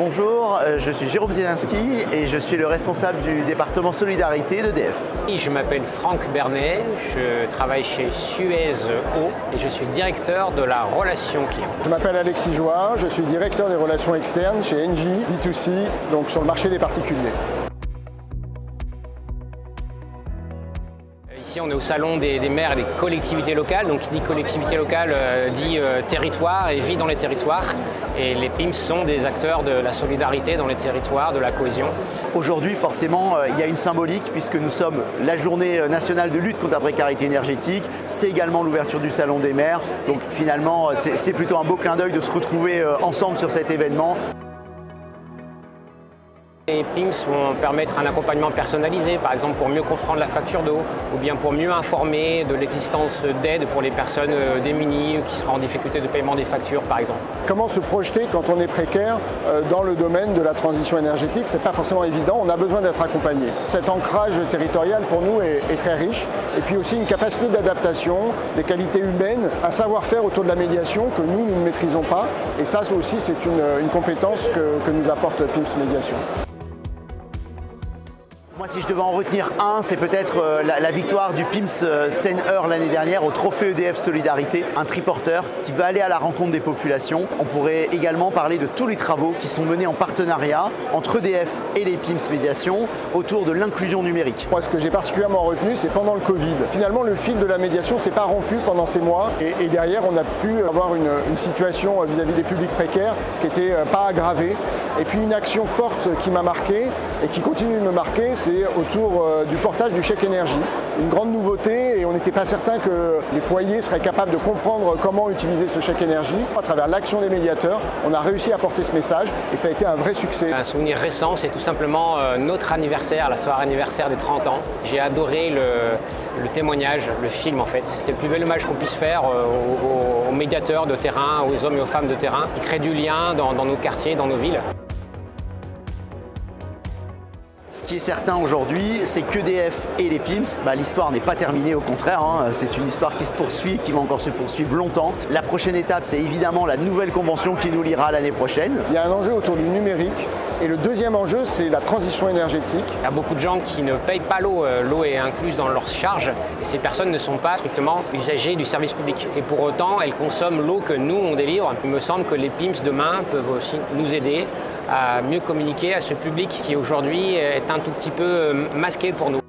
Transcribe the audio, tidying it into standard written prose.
Bonjour, je suis Jérôme Zielinski et je suis le responsable du département Solidarité d'EDF. Je m'appelle Franck Bernet, je travaille chez Suez Eau et je suis directeur de la relation client. Je m'appelle Alexis Joie, je suis directeur des relations externes chez Engie B2C, donc sur le marché des particuliers. Ici, on est au salon des maires et des collectivités locales. Donc, qui dit collectivité locale dit territoire et vie dans les territoires. Et les PIMS sont des acteurs de la solidarité dans les territoires, de la cohésion. Aujourd'hui, forcément, il y a une symbolique puisque nous sommes la journée nationale de lutte contre la précarité énergétique. C'est également l'ouverture du salon des maires. Donc, finalement, c'est plutôt un beau clin d'œil de se retrouver ensemble sur cet événement. Les PIMS vont permettre un accompagnement personnalisé, par exemple pour mieux comprendre la facture d'eau, ou bien pour mieux informer de l'existence d'aides pour les personnes démunies qui seraient en difficulté de paiement des factures, par exemple. Comment se projeter quand on est précaire dans le domaine de la transition énergétique? C'est pas forcément évident, on a besoin d'être accompagné. Cet ancrage territorial pour nous est très riche, et puis aussi une capacité d'adaptation, des qualités humaines, un savoir-faire autour de la médiation que nous ne maîtrisons pas, et ça aussi c'est une compétence que nous apporte PIMS Médiation. Moi, si je devais en retenir un, c'est peut-être la victoire du PIMS Seine-Eure l'année dernière au Trophée EDF Solidarité, un triporteur qui va aller à la rencontre des populations. On pourrait également parler de tous les travaux qui sont menés en partenariat entre EDF et les PIMS Médiation autour de l'inclusion numérique. Moi, ce que j'ai particulièrement retenu, c'est pendant le Covid. Finalement, le fil de la médiation s'est pas rompu pendant ces mois et derrière, on a pu avoir une situation vis-à-vis des publics précaires qui n'était pas aggravée. Et puis une action forte qui m'a marqué et qui continue de me marquer, c'est autour du portage du chèque énergie. Une grande nouveauté et on n'était pas certain que les foyers seraient capables de comprendre comment utiliser ce chèque énergie. À travers l'action des médiateurs, on a réussi à porter ce message et ça a été un vrai succès. Un souvenir récent, c'est tout simplement notre anniversaire, la soirée anniversaire des 30 ans. J'ai adoré le témoignage, le film en fait. C'était le plus bel hommage qu'on puisse faire aux médiateurs de terrain, aux hommes et aux femmes de terrain qui créent du lien dans nos quartiers, dans nos villes. Ce qui est certain aujourd'hui, c'est qu'EDF et les PIMS, l'histoire n'est pas terminée, au contraire, c'est une histoire qui se poursuit, qui va encore se poursuivre longtemps. La prochaine étape, c'est évidemment la nouvelle convention qui nous liera l'année prochaine. Il y a un enjeu autour du numérique et le deuxième enjeu, c'est la transition énergétique. Il y a beaucoup de gens qui ne payent pas l'eau, l'eau est incluse dans leurs charges et ces personnes ne sont pas strictement usagers du service public. Et pour autant, elles consomment l'eau que nous, on délivre. Il me semble que les PIMS demain peuvent aussi nous aider à mieux communiquer à ce public qui aujourd'hui est un tout petit peu masqué pour nous.